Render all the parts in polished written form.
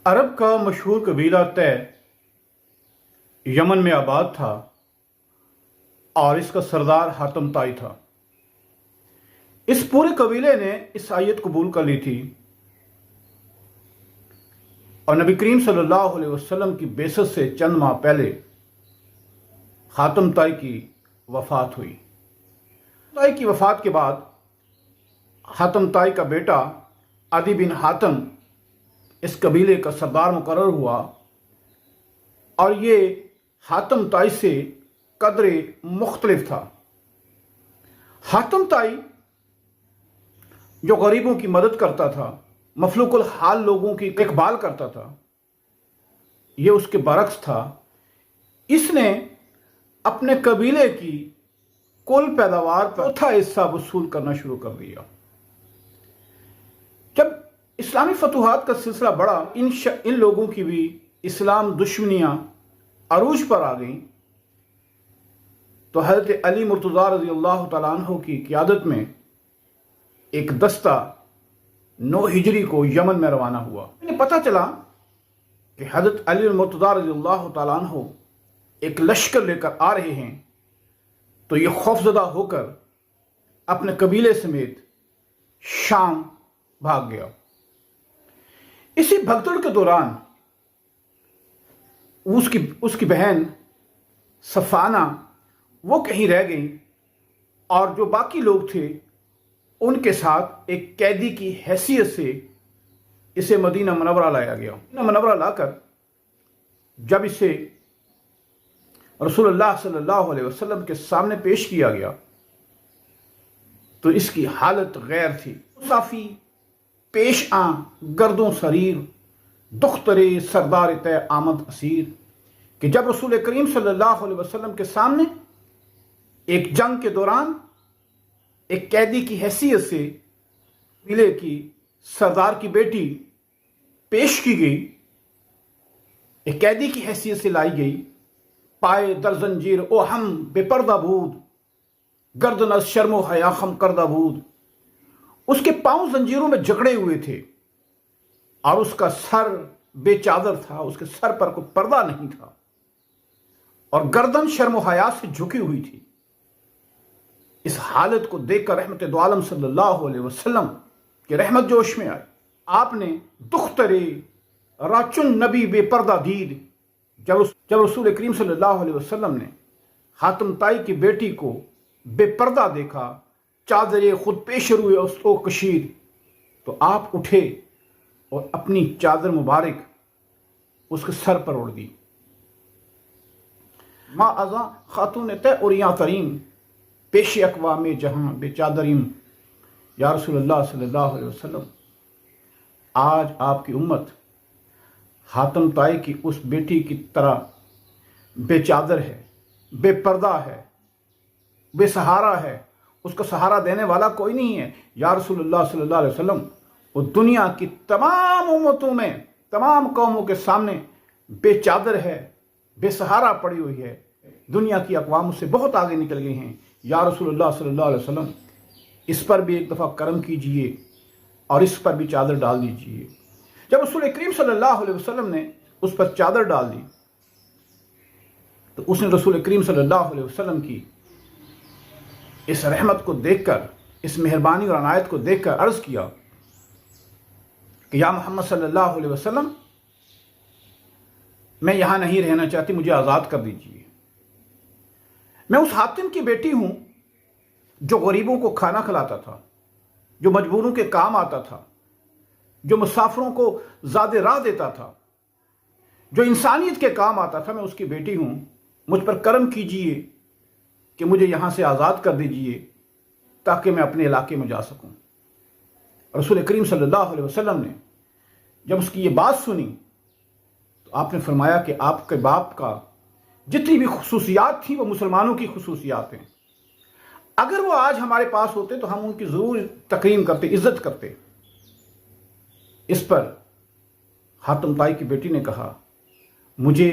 عرب کا مشہور قبیلہ طے یمن میں آباد تھا اور اس کا سردار حاتم طائی تھا۔ اس پورے قبیلے نے اس آیت قبول کر لی تھی اور نبی کریم صلی اللہ علیہ وسلم کی بعثت سے چند ماہ پہلے حاتم طائی کی وفات ہوئی۔ طائی کی وفات کے بعد حاتم طائی کا بیٹا عدی بن حاتم اس قبیلے کا سردار مقرر ہوا اور یہ حاتم طائی سے قدر مختلف تھا۔ حاتم طائی جو غریبوں کی مدد کرتا تھا، مفلوق الحال لوگوں کی اقبال کرتا تھا، یہ اس کے برعکس تھا۔ اس نے اپنے قبیلے کی کل پیداوار پر چوتھا حصہ وصول کرنا شروع کر دیا۔ جب اسلامی فتوحات کا سلسلہ بڑھا، ان لوگوں کی بھی اسلام دشمنیاں عروج پر آ گئیں، تو حضرت علی مرتضیٰ رضی اللہ تعالیٰ عنہ کی قیادت میں ایک دستہ 9 ہجری کو یمن میں روانہ ہوا۔ انہیں پتہ چلا کہ حضرت علی مرتضیٰ رضی اللہ تعالیٰ عنہ ایک لشکر لے کر آ رہے ہیں، تو یہ خوفزدہ ہو کر اپنے قبیلے سمیت شام بھاگ گیا۔ اسی بھگدڑ کے دوران اس کی بہن صفانہ وہ کہیں رہ گئی اور جو باقی لوگ تھے ان کے ساتھ ایک قیدی کی حیثیت سے اسے مدینہ منورہ لایا گیا۔ مدینہ منورہ لا کر جب اسے رسول اللہ صلی اللہ علیہ وسلم کے سامنے پیش کیا گیا تو اس کی حالت غیر تھی۔ صافی پیش آں گردوں سریر دخترے سردار طے آمد اسیر، کہ جب رسول کریم صلی اللہ علیہ وسلم کے سامنے ایک جنگ کے دوران ایک قیدی کی حیثیت سے قبیلے کی سردار کی بیٹی پیش کی گئی، ایک قیدی کی حیثیت سے لائی گئی، پائے در زنجیر او ہم بے پردہ بود، گردن از شرم و حیا خم کردہ بود۔ اس کے پاؤں زنجیروں میں جکڑے ہوئے تھے اور اس کا سر بے چادر تھا، اس کے سر پر کوئی پردہ نہیں تھا اور گردن شرم و حیا سے جھکی ہوئی تھی۔ اس حالت کو دیکھ کر رحمت دو عالم صلی اللہ علیہ وسلم کی رحمت جوش میں آئی۔ آپ نے دخترے راچن نبی بے پردہ دید، جب رسول کریم صلی اللہ علیہ وسلم نے حاتم طائی کی بیٹی کو بے پردہ دیکھا، چادر خود پیش روئے اس کو کشید، تو آپ اٹھے اور اپنی چادر مبارک اس کے سر پر اوڑھ دی۔ ما ازاں خاتون تے اوریاں ترین، پیش اقوام جہاں بے چادریم۔ یا رسول اللہ صلی اللہ علیہ وسلم، آج آپ کی امت حاتم طائی کی اس بیٹی کی طرح بے چادر ہے، بے پردہ ہے، بے سہارا ہے، اس کو سہارا دینے والا کوئی نہیں ہے۔ یا رسول اللہ صلی اللہ علیہ وسلم، وہ دنیا کی تمام امتوں میں، تمام قوموں کے سامنے بے چادر ہے، بے سہارا پڑی ہوئی ہے، دنیا کی اقوام اس سے بہت آگے نکل گئی ہیں۔ یا رسول اللہ صلی اللہ علیہ وسلم، اس پر بھی ایک دفعہ کرم کیجئے اور اس پر بھی چادر ڈال دیجئے۔ جب رسول کریم صلی اللہ علیہ وسلم نے اس پر چادر ڈال دی تو اس نے رسول کریم صلی اللہ علیہ وسلم کی اس رحمت کو دیکھ کر، اس مہربانی اور عنایت کو دیکھ کر عرض کیا کہ یا محمد صلی اللہ علیہ وسلم، میں یہاں نہیں رہنا چاہتی، مجھے آزاد کر دیجیے۔ میں اس حاتم کی بیٹی ہوں جو غریبوں کو کھانا کھلاتا تھا، جو مجبوروں کے کام آتا تھا، جو مسافروں کو زاد راہ دیتا تھا، جو انسانیت کے کام آتا تھا۔ میں اس کی بیٹی ہوں، مجھ پر کرم کیجئے کہ مجھے یہاں سے آزاد کر دیجئے تاکہ میں اپنے علاقے میں جا سکوں۔ رسول کریم صلی اللہ علیہ وسلم نے جب اس کی یہ بات سنی تو آپ نے فرمایا کہ آپ کے باپ کا جتنی بھی خصوصیات تھیں وہ مسلمانوں کی خصوصیات ہیں، اگر وہ آج ہمارے پاس ہوتے تو ہم ان کی ضرور تکریم کرتے، عزت کرتے۔ اس پر حاتم طائی کی بیٹی نے کہا، مجھے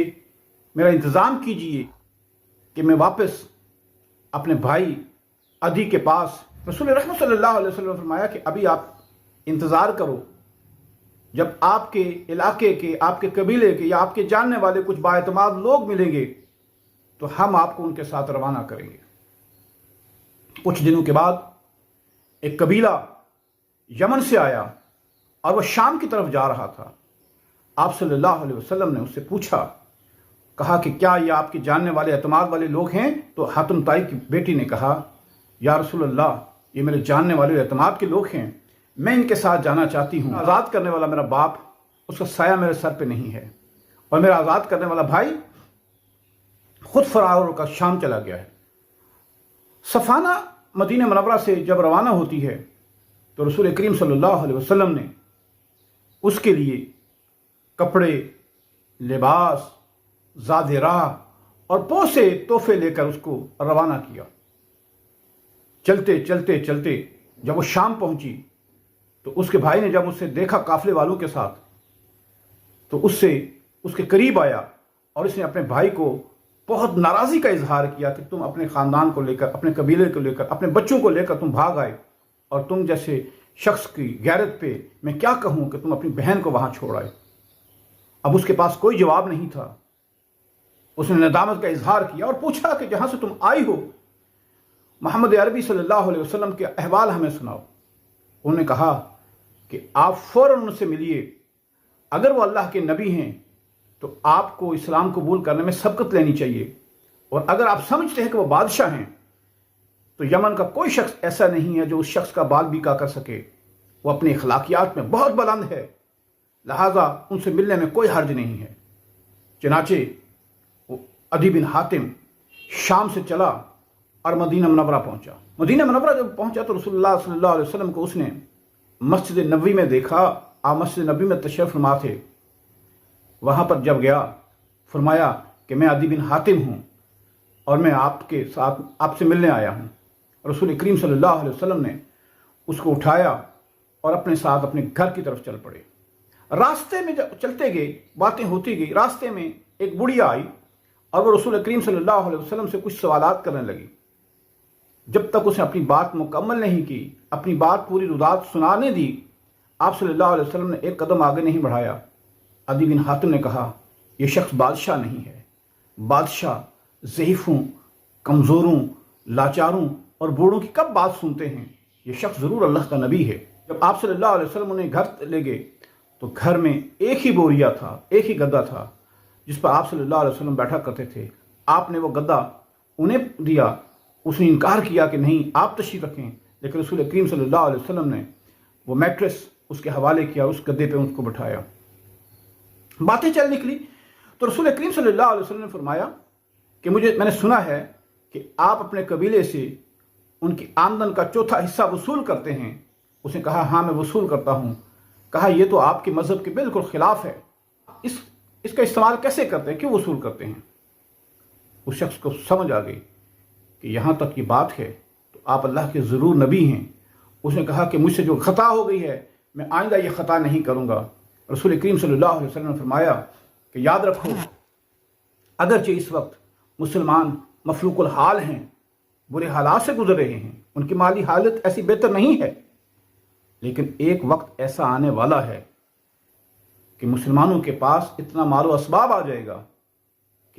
میرا انتظام کیجئے کہ میں واپس اپنے بھائی عدی کے پاس۔ رسول رحمت صلی اللہ علیہ وسلم نے فرمایا کہ ابھی آپ انتظار کرو، جب آپ کے علاقے کے، آپ کے قبیلے کے یا آپ کے جاننے والے کچھ بااعتماد لوگ ملیں گے تو ہم آپ کو ان کے ساتھ روانہ کریں گے۔ کچھ دنوں کے بعد ایک قبیلہ یمن سے آیا اور وہ شام کی طرف جا رہا تھا۔ آپ صلی اللہ علیہ وسلم نے اس سے پوچھا، کہا کہ کیا یہ آپ کے جاننے والے اعتماد والے لوگ ہیں؟ تو حاتم طائی کی بیٹی نے کہا، یا رسول اللہ، یہ میرے جاننے والے اعتماد کے لوگ ہیں، میں ان کے ساتھ جانا چاہتی ہوں۔ آزاد کرنے والا میرا باپ، اس کا سایہ میرے سر پہ نہیں ہے، اور میرا آزاد کرنے والا بھائی خود فرار ہو کر شام چلا گیا ہے۔ صفانہ مدینہ منورہ سے جب روانہ ہوتی ہے تو رسول کریم صلی اللہ علیہ وسلم نے اس کے لیے کپڑے، لباس، زاد راہ اور بہت سے تحفے لے کر اس کو روانہ کیا۔ چلتے چلتے چلتے جب وہ شام پہنچی تو اس کے بھائی نے جب اسے دیکھا قافلے والوں کے ساتھ تو اس کے قریب آیا اور اس نے اپنے بھائی کو بہت ناراضی کا اظہار کیا کہ تم اپنے خاندان کو لے کر، اپنے قبیلے کو لے کر، اپنے بچوں کو لے کر تم بھاگ آئے، اور تم جیسے شخص کی غیرت پہ میں کیا کہوں کہ تم اپنی بہن کو وہاں چھوڑ آئے۔ اب اس کے پاس کوئی جواب نہیں تھا۔ اس نے ندامت کا اظہار کیا اور پوچھا کہ جہاں سے تم آئی ہو محمد عربی صلی اللہ علیہ وسلم کے احوال ہمیں سناؤ۔ انہوں نے کہا کہ آپ فوراً ان سے ملیے، اگر وہ اللہ کے نبی ہیں تو آپ کو اسلام قبول کرنے میں سبقت لینی چاہیے، اور اگر آپ سمجھتے ہیں کہ وہ بادشاہ ہیں تو یمن کا کوئی شخص ایسا نہیں ہے جو اس شخص کا بال بیکا کر سکے، وہ اپنی اخلاقیات میں بہت بلند ہے، لہٰذا ان سے ملنے میں کوئی حرج نہیں ہے۔ چنانچہ عدی بن حاتم شام سے چلا اور مدینہ منورہ پہنچا۔ مدینہ منورہ جب پہنچا تو رسول اللہ صلی اللہ علیہ وسلم کو اس نے مسجد نبوی میں دیکھا۔ آپ مسجد نبوی میں تشریف فرما تھے۔ وہاں پر جب گیا فرمایا کہ میں عدی بن حاتم ہوں اور میں آپ کے ساتھ آپ سے ملنے آیا ہوں۔ رسول کریم صلی اللہ علیہ وسلم نے اس کو اٹھایا اور اپنے ساتھ اپنے گھر کی طرف چل پڑے۔ راستے میں جب چلتے گئے، باتیں ہوتی گئی، راستے میں ایک بڑھیا آئی اور وہ رسول کریم صلی اللہ علیہ وسلم سے کچھ سوالات کرنے لگی۔ جب تک اس نے اپنی بات مکمل نہیں کی، اپنی بات پوری رودات سنانے دی، آپ صلی اللہ علیہ وسلم نے ایک قدم آگے نہیں بڑھایا۔ عدی بن حاتم نے کہا، یہ شخص بادشاہ نہیں ہے، بادشاہ ضعیفوں، کمزوروں، لاچاروں اور بوڑھوں کی کب بات سنتے ہیں؟ یہ شخص ضرور اللہ کا نبی ہے۔ جب آپ صلی اللہ علیہ وسلم انہیں گھر لے گئے تو گھر میں ایک ہی بوریا تھا، ایک ہی گدا تھا جس پر آپ صلی اللہ علیہ وسلم بیٹھا کرتے تھے۔ آپ نے وہ گدا انہیں دیا، اس نے انکار کیا کہ نہیں آپ تشریف رکھیں، لیکن رسول کریم صلی اللہ علیہ وسلم نے وہ میٹریس اس کے حوالے کیا، اس گدے پہ ان کو بٹھایا۔ باتیں چل نکلی تو رسول کریم صلی اللہ علیہ وسلم نے فرمایا کہ میں نے سنا ہے کہ آپ اپنے قبیلے سے ان کی آمدن کا چوتھا حصہ وصول کرتے ہیں۔ اس نے کہا ہاں میں وصول کرتا ہوں۔ کہا یہ تو آپ کے مذہب کے بالکل خلاف ہے، اس کا استعمال کیسے کرتے ہیں، کیوں وصول کرتے ہیں؟ اس شخص کو سمجھ آ گئی کہ یہاں تک یہ بات ہے تو آپ اللہ کے ضرور نبی ہیں۔ اس نے کہا کہ مجھ سے جو خطا ہو گئی ہے میں آئندہ یہ خطا نہیں کروں گا۔ رسول کریم صلی اللہ علیہ وسلم نے فرمایا کہ یاد رکھو، اگرچہ اس وقت مسلمان مفلوق الحال ہیں، برے حالات سے گزر رہے ہیں، ان کی مالی حالت ایسی بہتر نہیں ہے، لیکن ایک وقت ایسا آنے والا ہے کہ مسلمانوں کے پاس اتنا مال و اسباب آ جائے گا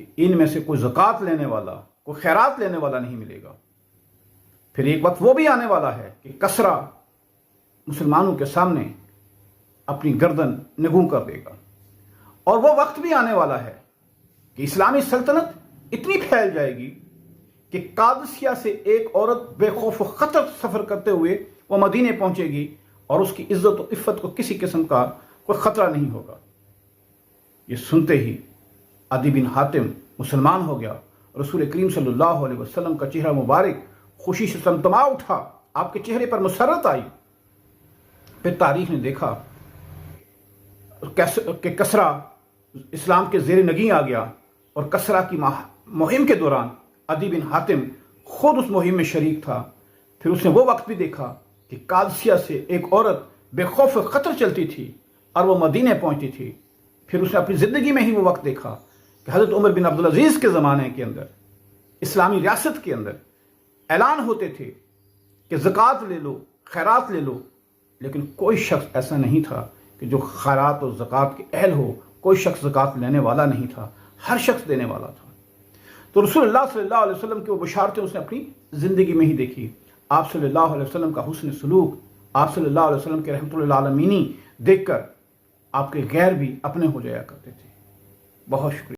کہ ان میں سے کوئی زکوٰۃ لینے والا، کوئی خیرات لینے والا نہیں ملے گا۔ پھر ایک وقت وہ بھی آنے والا ہے کہ کسرا مسلمانوں کے سامنے اپنی گردن نگوں کر دے گا، اور وہ وقت بھی آنے والا ہے کہ اسلامی سلطنت اتنی پھیل جائے گی کہ قادسیہ سے ایک عورت بے خوف و خطر سفر کرتے ہوئے وہ مدینے پہنچے گی اور اس کی عزت و عفت کو کسی قسم کا کوئی خطرہ نہیں ہوگا۔ یہ سنتے ہی عدی بن حاتم مسلمان ہو گیا۔ رسول کریم صلی اللہ علیہ وسلم کا چہرہ مبارک خوشی سے تمتما اٹھا، آپ کے چہرے پر مسرت آئی۔ پھر تاریخ نے دیکھا کہ کسرا اسلام کے زیر نگیں آ گیا، اور کسرا کی مہم کے دوران عدی بن حاتم خود اس مہم میں شریک تھا۔ پھر اس نے وہ وقت بھی دیکھا کہ قادسیہ سے ایک عورت بے خوف خطر چلتی تھی اور وہ مدینے پہنچتی تھی۔ پھر اس نے اپنی زندگی میں ہی وہ وقت دیکھا کہ حضرت عمر بن عبدالعزیز کے زمانے کے اندر اسلامی ریاست کے اندر اعلان ہوتے تھے کہ زکوٰۃ لے لو، خیرات لے لو، لیکن کوئی شخص ایسا نہیں تھا کہ جو خیرات اور زکوٰۃ کے اہل ہو، کوئی شخص زکوٰۃ لینے والا نہیں تھا، ہر شخص دینے والا تھا۔ تو رسول اللہ صلی اللہ علیہ وسلم کی وہ بشارتیں اس نے اپنی زندگی میں ہی دیکھی۔ آپ صلی اللہ علیہ وسلم کا حسن سلوک، آپ صلی اللہ علیہ وسلم کے رحمت للعالمینی دیکھ کر آپ کے غیر بھی اپنے ہو جایا کرتے تھے۔ بہت شکریہ۔